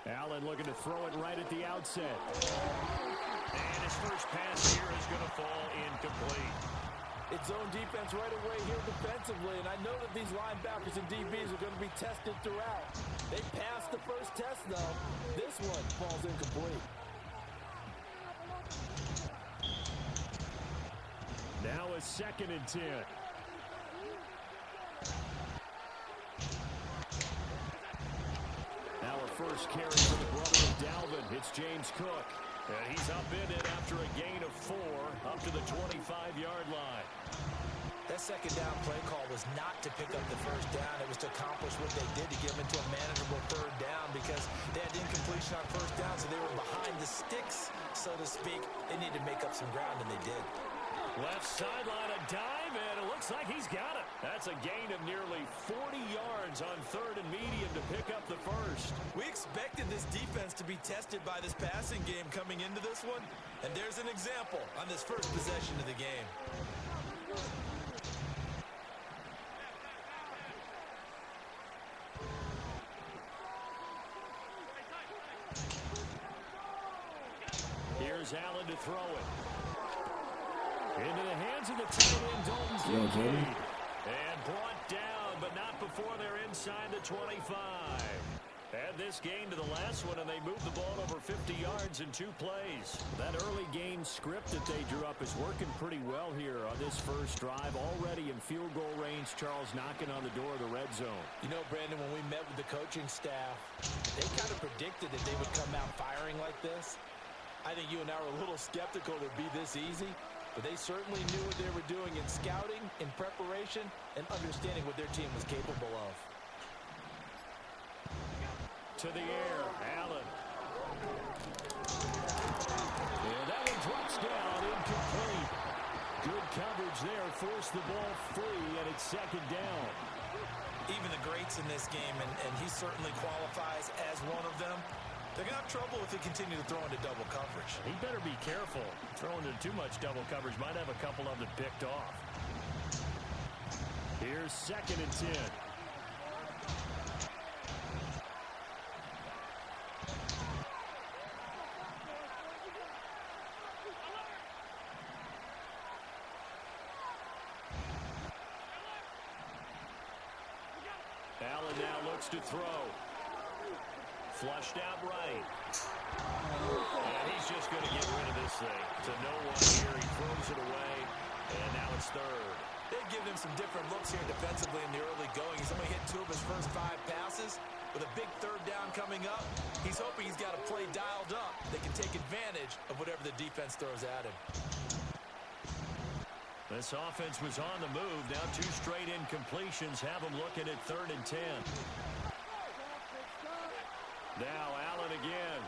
Allen looking to throw it right at the outset. And his first pass here is going to fall incomplete. It's zone defense right away here defensively, and I know that these linebackers and DBs are going to be tested throughout. They passed the first test, though. This one falls incomplete. Now a 2nd and 10. Now a first carry for the brother of Dalvin. It's James Cook. And he's up in it after a gain of 4 up to the 25-yard line. That second down play call was not to pick up the first down. It was to accomplish what they did to get them into a manageable 3rd down because they had incompletion on 1st down, so they were behind the sticks, so to speak. They needed to make up some ground, and they did. Left sideline, a dive, and it looks like he's got it. That's a gain of nearly 40 yards on 3rd and medium to pick up the first. We expected this defense to be tested by this passing game coming into this one, and there's an example on this first possession of the game. Here's Allen to throw it. Into the hands of the tight end, Dalton Kincaid. And brought down, but not before they're inside the 25. Add this game to the last one, and they moved the ball over 50 yards in 2 plays. That early game script that they drew up is working pretty well here on this first drive. Already in field goal range, Charles knocking on the door of the red zone. You know, Brandon, when we met with the coaching staff, they kind of predicted that they would come out firing like this. I think you and I were a little skeptical that it would be this easy. But they certainly knew what they were doing in scouting, in preparation, and understanding what their team was capable of. To the air, Allen. And that one drops down, incomplete. Good coverage there, forced the ball free, and it's 2nd down. Even the greats in this game, and he certainly qualifies as one of them, they're going to have trouble if they continue to throw into double coverage. He better be careful. Throwing into too much double coverage might have a couple of them picked off. Here's 2nd and 10. Allen now looks to throw. Flushed out right. And he's just going to get rid of this thing. To no one here. He throws it away. And now it's 3rd. They've given him some different looks here defensively in the early going. He's only hit 2 of his first 5 passes. With a big 3rd down coming up, he's hoping he's got a play dialed up that can take advantage of whatever the defense throws at him. This offense was on the move. Now 2 straight incompletions have him looking at 3rd and 10. Now Allen again.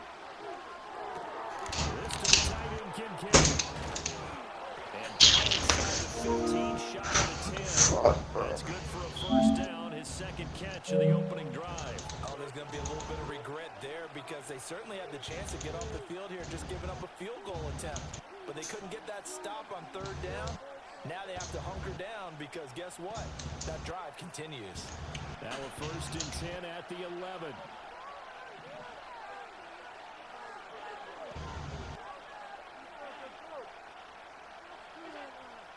This to the tight end, Kincaid. And down inside the 15, shot at the 10. That's good for a first down, his 2nd catch of the opening drive. Oh, there's going to be a little bit of regret there because they certainly had the chance to get off the field here just giving up a field goal attempt. But they couldn't get that stop on 3rd down. Now they have to hunker down because guess what? That drive continues. Now a 1st and 10 at the 11.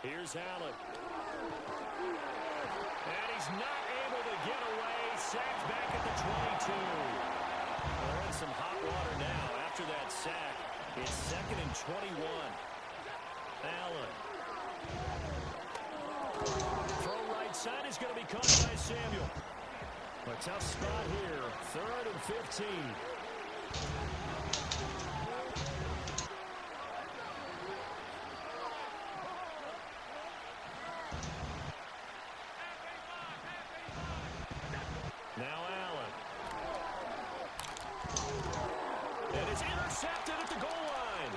Here's Allen. And he's not able to get away. Sacked back at the 22. They're in some hot water now after that sack. It's 2nd and 21. Allen. Throw right side is going to be caught by Samuel. A tough spot here. 3rd and 15. Now Allen. And it's intercepted at the goal line.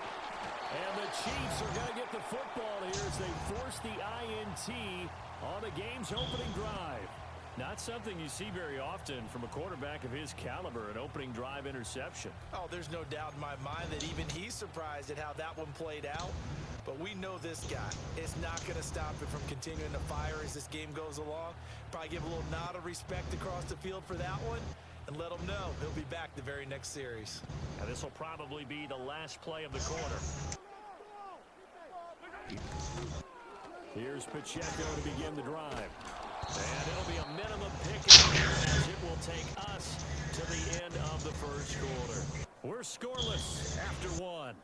And the Chiefs are going to get the football here as they force the INT on the game's opening drive. Not something you see very often from a quarterback of his caliber, an opening drive interception. Oh, there's no doubt in my mind that even he's surprised at how that one played out. But we know this guy is not going to stop it from continuing to fire as this game goes along. Probably give a little nod of respect across the field for that one. and let him know he'll be back the very next series. And this will probably be the last play of the quarter. Here's Pacheco to begin the drive. And it'll be a minimum pick as it will take us to the end of the first quarter. We're scoreless after one.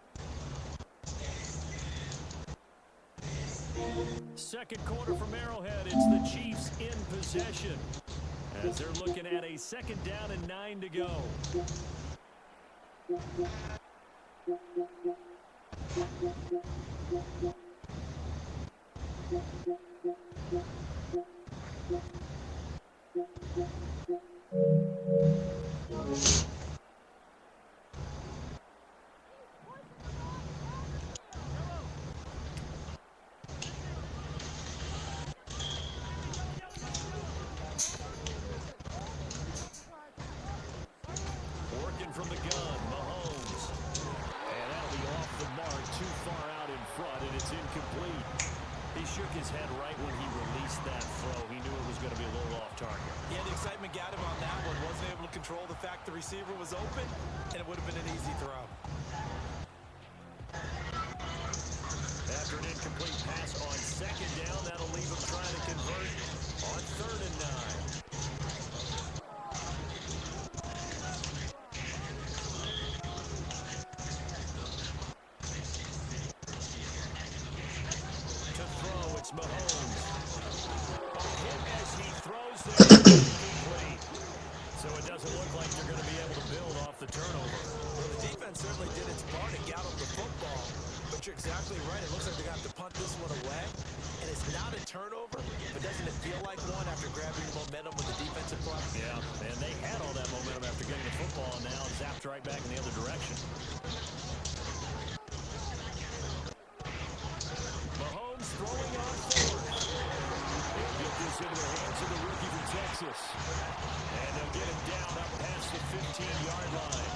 Second quarter from Arrowhead. It's the Chiefs in possession as they're looking at a 2nd down and 9 to go. Working from the gun, Mahomes. And that'll be off the mark, too far out in front, and it's incomplete. He shook his head right when he released that throw. He knew it was going to be a little off target. Yeah, the excitement got him on that one. Wasn't able to control the fact the receiver was open, and it would have been an easy throw. After an incomplete pass on 2nd down, that'll leave him trying to convert on 3rd and 9. It's Mahomes. Hit as he throws there, incomplete. So it doesn't look like they're going to be able to build off the turnover. Well, the defense certainly did its part and got him the football. But you're exactly right. It looks like they're going to have to punt this one away. And it's not a turnover, but doesn't it feel like one after grabbing the momentum with the defensive play? Yeah, and they had all that momentum after getting the football, and now zapped right back in the other direction. Mahomes throwing on 4th. They'll get this into the hands of the rookie from Texas. And they'll get him down up past the 15-yard line.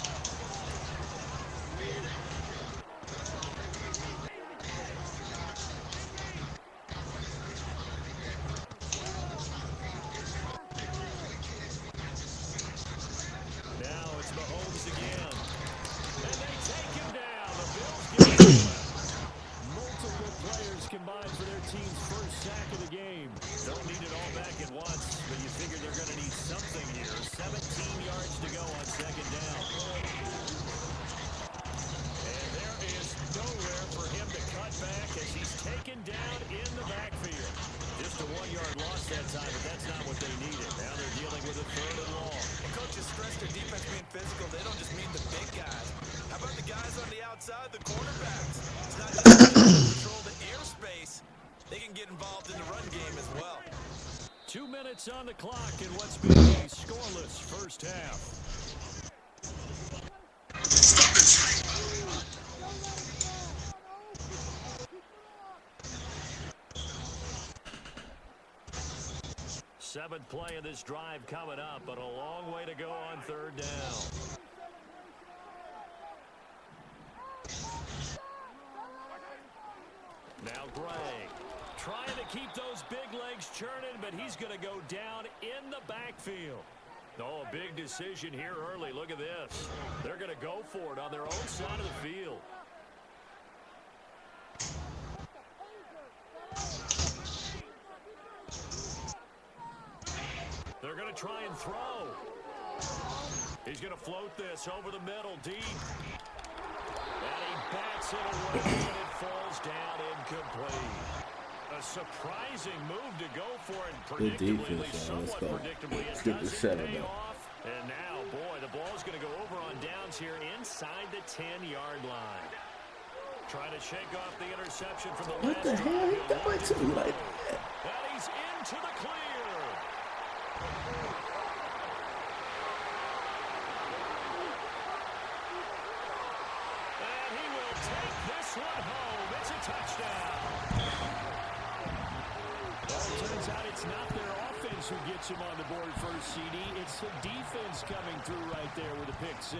Now it's Mahomes again. And they take him down. The Bills get him. Multiple players combined for their team's first sack of the game. Don't need it all back at once, but you figure they're going to need something here. 17 yards to go on 2nd down. And there is nowhere for him to cut back as he's taken down in the backfield. Just a 1-yard loss that time, but that's not what they needed. Now they're dealing with a 3rd and long. Well, coaches stress their defense being physical. They don't just mean the big guys. How about the guys on the outside, the quarterbacks? It's not just they can control the airspace. They can get involved in the run game as well. 2 minutes on the clock in what's been a scoreless first half. Seventh play of this drive coming up, but a long way to go on 3rd down. Now Gray trying to keep those big legs churning, but he's going to go down in the backfield. Oh, a big decision here early. Look at this. They're going to go for it on their own side of the field. They're going to try and throw. He's going to float this over the middle, deep. And he bats it away, and it falls down incomplete. A surprising move to go for it. Good defense, man. Let's go. Skip the 7 pay though. off. And now, boy, the ball's going to go over on downs here inside the 10-yard line. Trying to shake off the interception from the What the hell? He going to like that? And he's into the clear. And he will take this one home. It's a touchdown. Well, it turns out it's not their offense who gets him on the board first, CD. It's the defense coming through right there with a pick 6.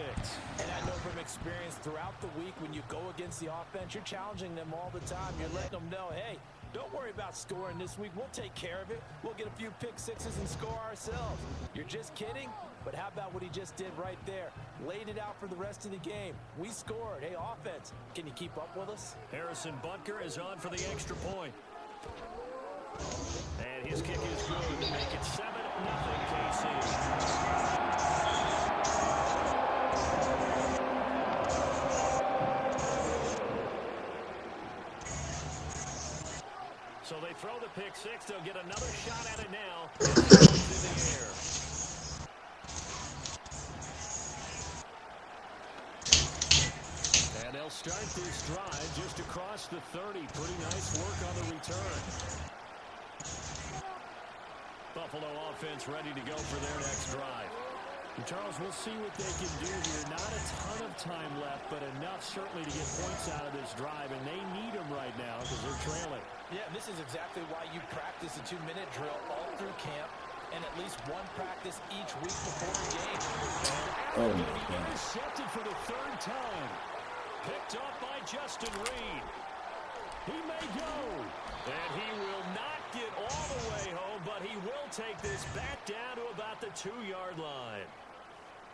And I know from experience throughout the week when you go against the offense, you're challenging them all the time. You're letting them know, hey, Don't worry about scoring this week. We'll take care of it. We'll get a few pick sixes and score ourselves. You're just kidding? But how about what he just did right there? Laid it out for the rest of the game. We scored. Hey, offense, can you keep up with us? Harrison Butker is on for the extra point. And his kick is good to make it 7-0 KC. So they throw the pick six. They'll get another shot at it now. It's in the air. And they'll start this drive just across the 30. Pretty nice work on the return. Buffalo offense ready to go for their next drive. And Charles, we'll see what they can do here. Not a ton of time left, but enough certainly to get points out of this drive, and they need them right now because they're trailing. Yeah, this is exactly why you practice a 2-minute drill all through camp and at least one practice each week before a game. Oh, my God. Intercepted for the third time. Picked up by Justin Reed. He may go. And he will not get all the way home, but he will take this back down to about the 2-yard line.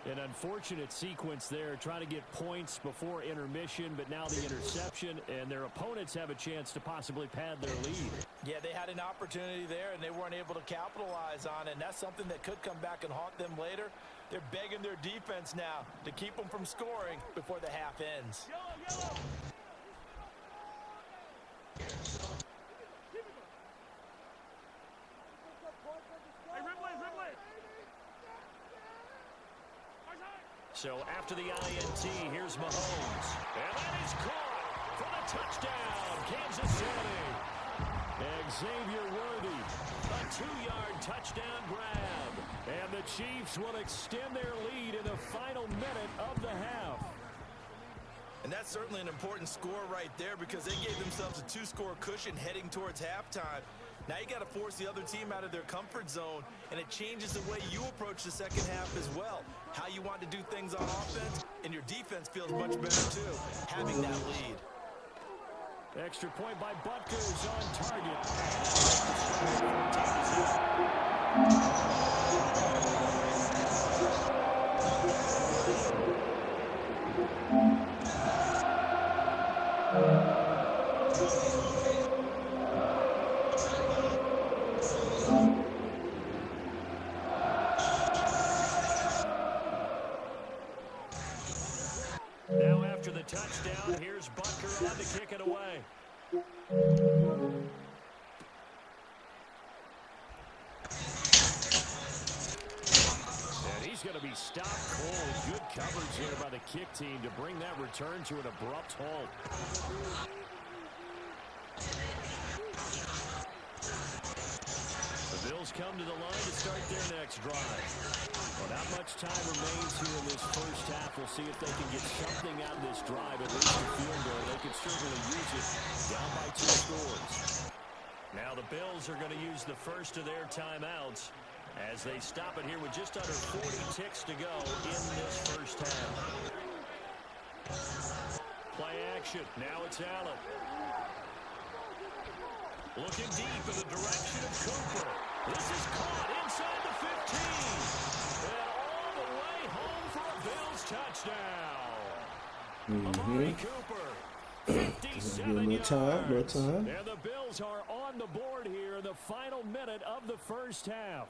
An unfortunate sequence there, trying to get points before intermission, but now the interception, and their opponents have a chance to possibly pad their lead. Yeah, they had an opportunity there, and they weren't able to capitalize on it, and that's something that could come back and haunt them later. They're begging their defense now to keep them from scoring before the half ends. Yellow. So after the INT, here's Mahomes. And that is caught for the touchdown, Kansas City. Xavier Worthy, a 2-yard touchdown grab. And the Chiefs will extend their lead in the final minute of the half. And that's certainly an important score right there because they gave themselves a 2-score cushion heading towards halftime. Now you got to force the other team out of their comfort zone, and it changes the way you approach the second half as well. How you want to do things on offense, and your defense feels much better too, having that lead. Extra point by Butker is on target. Now after the touchdown, here's Butker on to kick it away. And he's going to be stopped cold. Good coverage here by the kick team to bring that return to an abrupt halt. The Bills come to the line to start their next drive. Well, not much time remains here in this first half. We'll see if they can get something out of this drive, at least a field goal. They could certainly use it down by 2 scores. Now the Bills are going to use the first of their timeouts as they stop it here with just under 40 ticks to go in this first half. Play action. Now it's Allen. Looking deep in the direction of Cooper. This is caught inside the 15. And all the way home for a Bills touchdown. Amari Cooper, 57 yards. More time. And the Bills are on the board here in the final minute of the first half.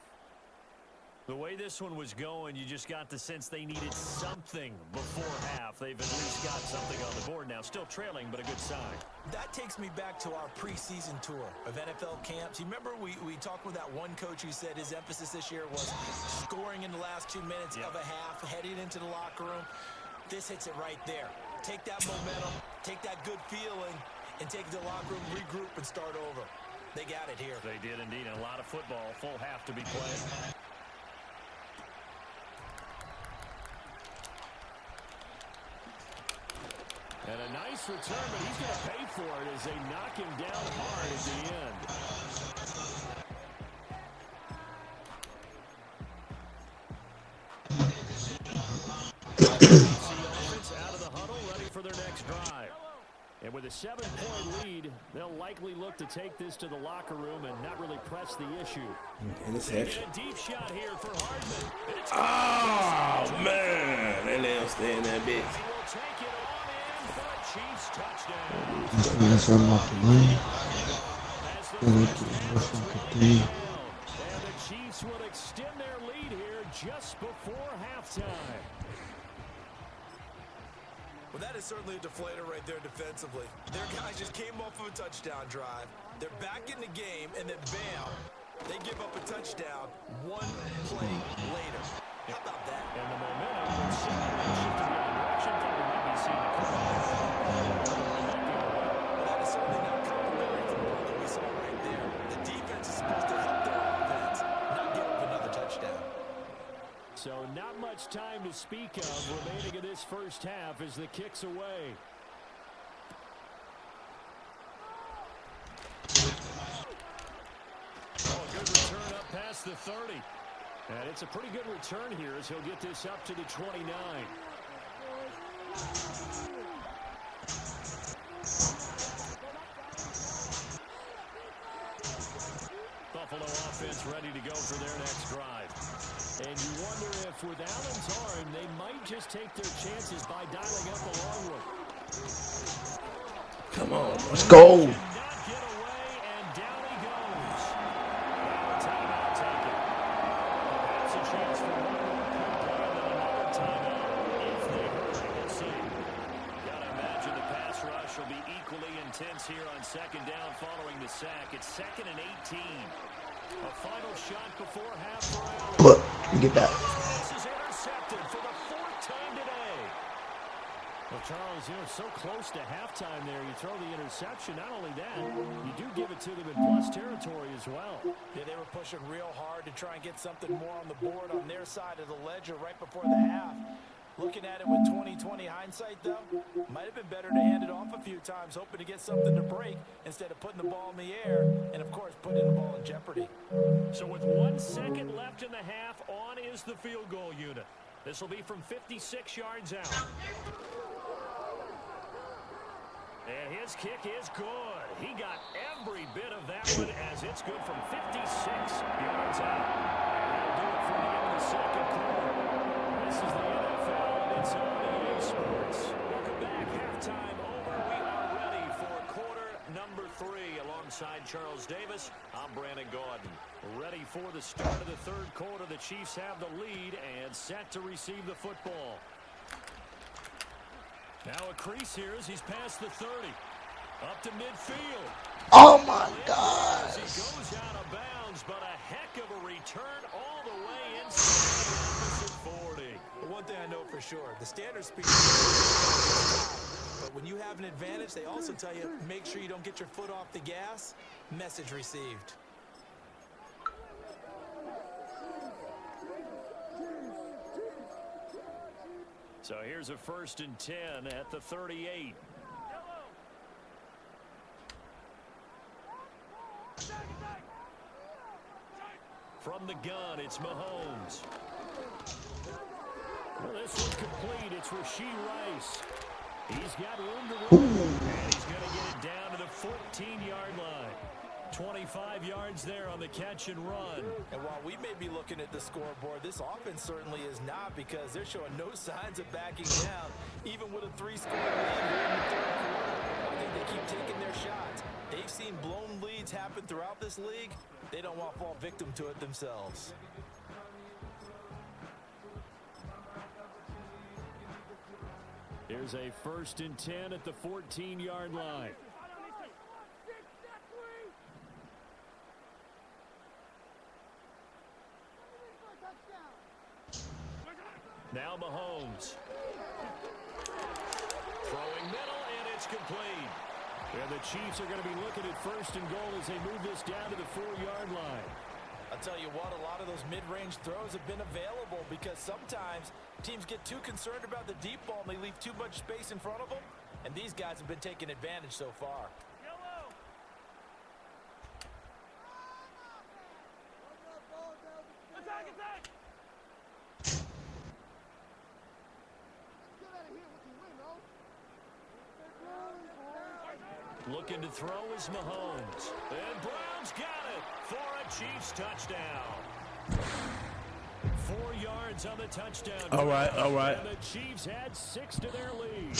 The way this one was going, you just got the sense they needed something before half. They've at least got something on the board now. Still trailing, but a good sign. That takes me back to our preseason tour of NFL camps. You remember we talked with that one coach who said his emphasis this year was scoring in the last 2 minutes of a half, heading into the locker room. This hits it right there. Take that momentum, take that good feeling, and take it to the locker room, regroup, and start over. They got it here. They did indeed. And a lot of football, full half to be played. And a nice return, but he's going to pay for it as they knock him down hard at the end. Out of the huddle, ready for their next drive. And with a 7-point lead, they'll likely look to take this to the locker room and not really press the issue. Interception. A deep shot here for Hardman. Oh, man. They let him stay in that bitch. He will take it on in for a Chiefs touchdown. That's something off the lane. And the Chiefs will extend their lead here just before halftime. Well, that is certainly a deflator right there defensively. Their guys just came off of a touchdown drive. They're back in the game, and then bam, they give up a touchdown 1 play later. How about that? And the momentum will shifted the other direction. Thought we might be seeing a Well, that is certainly not complimentary football that we saw right there. The defense is supposed to help their offense, not give up another touchdown. So not much time to speak of remaining in this first half as the kick's away. Oh, a good return up past the 30. And it's a pretty good return here as he'll get this up to the 29. Buffalo offense ready to go for their next drive. And you wonder if with Allen's arm, they might just take their chances by dialing up a long one. Come on. Let's go. Cannot get away, and down he goes. Now a timeout taken. Perhaps a chance for one more quick play and then another timeout if they hurry. We'll see. Gotta imagine the pass rush will be equally intense here on second down following the sack. It's 2nd and 18. A final shot before half for Allen. Look, you get that. This is intercepted for the 4th time today. Well, Charles, you're so close to halftime there. You throw the interception. Not only that, you do give it to them in plus territory as well. Yeah, they were pushing real hard to try and get something more on the board on their side of the ledger right before the half. Looking at it with 20/20 hindsight, though, might have been better to hand it off a few times, hoping to get something to break instead of putting the ball in the air and, of course, putting the ball in jeopardy. So with 1 second left in the half, on is the field goal unit. This will be from 56 yards out. And his kick is good. He got every bit of that one as it's good from 56 yards out. That'll do it for the end of the second quarter. This is the NFL, and it's on EA Sports. Welcome back. Halftime over. We are ready for quarter number 3. Alongside Charles Davis, I'm Brandon Gaudin. Ready for the start of the third quarter. The Chiefs have the lead and set to receive the football. Now a crease here as he's past the 30. Up to midfield. Oh, my God. He goes out of bounds, but a heck of a return all the way inside the opposite 40. But one thing I know for sure, the standard speed. But when you have an advantage, they also tell you, make sure you don't get your foot off the gas. Message received. So here's a 1st and 10 at the 38. From the gun, it's Mahomes. Well, this one's complete. It's Rashee Rice. He's got room to run, and he's going to get it down to the 14-yard line. 25 yards there on the catch and run. And while we may be looking at the scoreboard, this offense certainly is not, because they're showing no signs of backing down, even with a 3-score lead here in the third quarter. I think they keep taking their shots. They've seen blown leads happen throughout this league. They don't want to fall victim to it themselves. Here's a 1st and 10 at the 14-yard line. Now Mahomes. Throwing middle, and it's complete. And the Chiefs are going to be looking at 1st and goal as they move this down to the 4-yard line. I'll tell you what, a lot of those mid-range throws have been available because sometimes teams get too concerned about the deep ball and they leave too much space in front of them. And these guys have been taking advantage so far. Looking to throw is Mahomes. And Brown's got it for a Chiefs touchdown. 4 yards on the touchdown. All right, all right. And the Chiefs had 6 to their lead.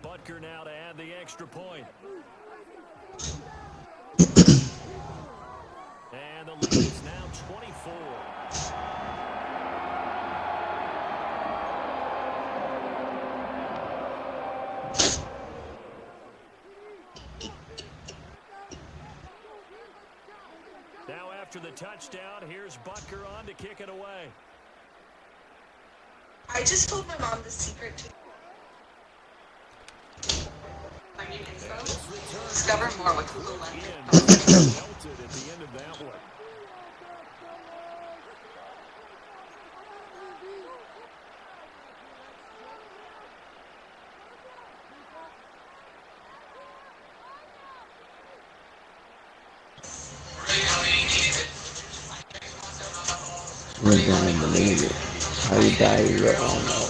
Butker now to add the extra point. And the lead is now 24. Now after the touchdown, here's Butker on to kick it away. I just told my mom the secret to discover more with Google Lens. At the end of that one. I don't believe it. How you die, you don't know.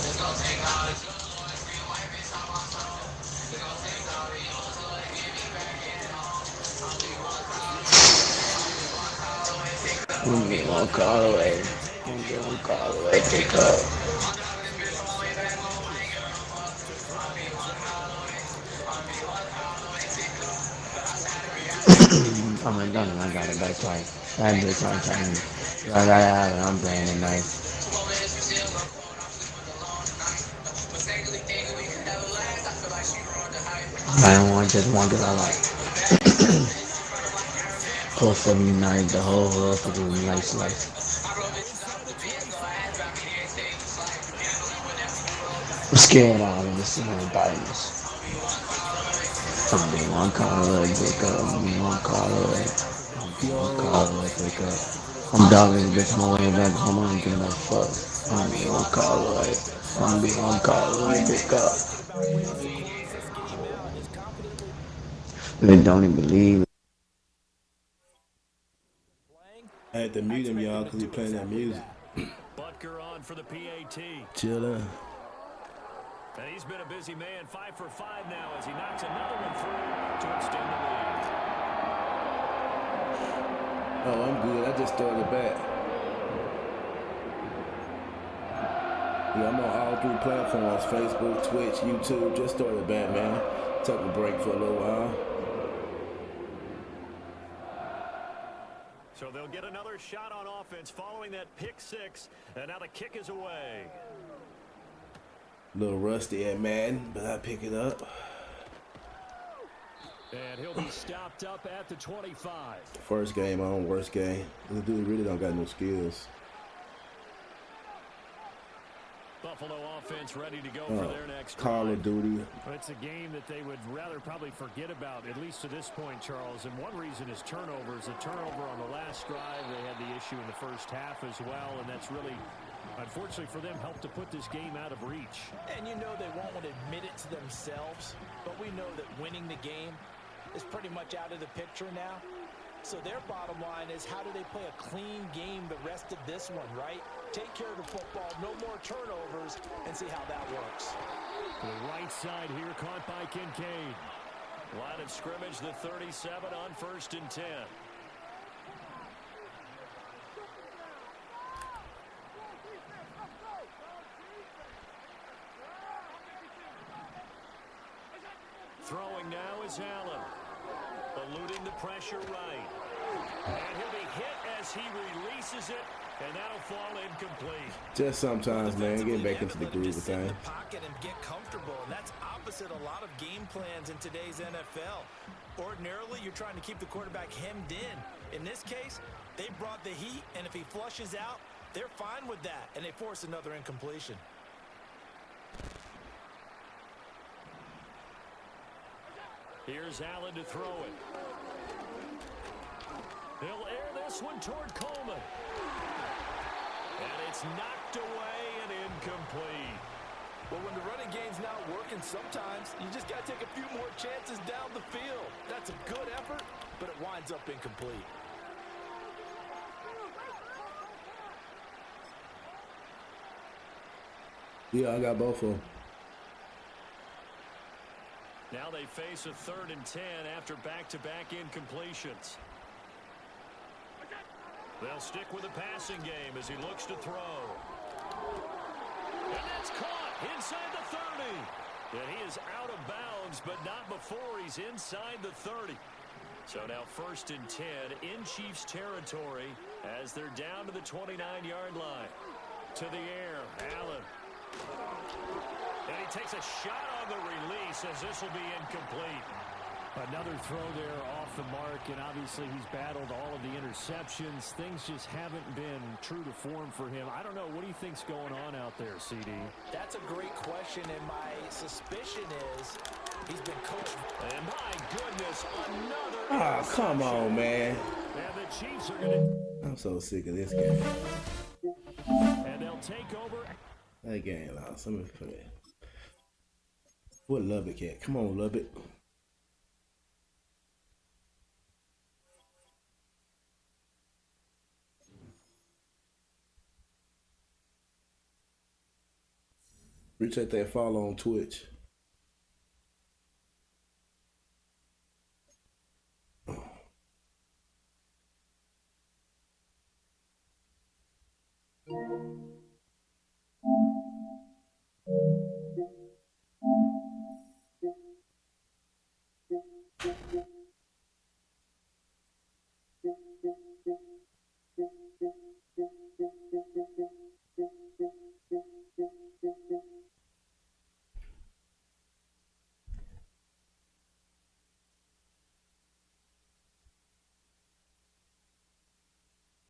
I'm gonna get one call away. I'm gonna get one call away. Pick up. Oh my God, I got it back twice. I do it twice. I got it. I'm playing it nice. I don't want just one because I like. Close to me nice, the whole world to do nice life. I'm scared out of this bitterness. I'm being one call away, pick up. I'm being one call away. I'm being one call away, pick up. I'm dogging this bitch my way back home. I don't give no fuck. I'm being one call away. I'm being one call away, pick up. They don't even believe it. I had to mute him, y'all, because he playing that music. Butker on for the PAT. Chillin'. And he's been a busy man, 5 for 5 now as he knocks another one through to extend the lead. Oh, I'm good. I just started back. Yeah, I'm on all 3 platforms, Facebook, Twitch, YouTube. Just started back, man. Took a break for a little while. So they'll get another shot on offense following that pick 6, and now the kick is away. A little rusty at Madden, but I pick it up. And he'll be stopped up at the 25. First game on, worst game. This dude really don't got no skills. Buffalo offense ready to go for their next Call of Duty. It's a game that they would rather probably forget about, at least to this point, Charles. And one reason is turnovers. A turnover on the last drive. They had the issue in the first half as well, and that's really, unfortunately for them, helped to put this game out of reach. And you know they won't admit it to themselves, but we know that winning the game is pretty much out of the picture now. So their bottom line is, how do they play a clean game the rest of this one, right? Take care of the football, no more turnovers, and see how that works. To the right side here, caught by Kincaid. Line of scrimmage, the 37 on 1st and 10. Throwing now is Allen. Eluding the pressure right. And he'll be hit as he releases it, and that'll fall incomplete. Just sometimes, man, getting back into the groove of sit in things. the pocket and get comfortable, and that's opposite a lot of game plans in today's NFL. Ordinarily, you're trying to keep the quarterback hemmed in. In this case, they brought the heat, and if he flushes out, they're fine with that, and they force another incompletion. Here's Allen to throw it. He'll air this one toward Coleman. And it's knocked away and incomplete. Well, when the running game's not working, sometimes you just got to take a few more chances down the field. That's a good effort, but it winds up incomplete. Yeah, I got both of them. Now they face a 3rd and 10 after back-to-back incompletions. They'll stick with the passing game as he looks to throw. And that's caught inside the 30. And he is out of bounds, but not before he's inside the 30. So now 1st and 10 in Chiefs territory as they're down to the 29-yard line. To the air, Allen. And he takes a shot on the release as this will be incomplete. Another throw there off the mark, and obviously he's battled all of the interceptions. Things just haven't been true to form for him. I don't know. What do you think's going on out there, CD? That's a great question, and my suspicion is he's been coached. And my goodness, another. Oh, come on, man. And the Chiefs are going to. I'm so sick of this game. And they'll take over. That game lost. Let me put it. What Lubbock at? Come on, Lubbock. Appreciate that follow on Twitch.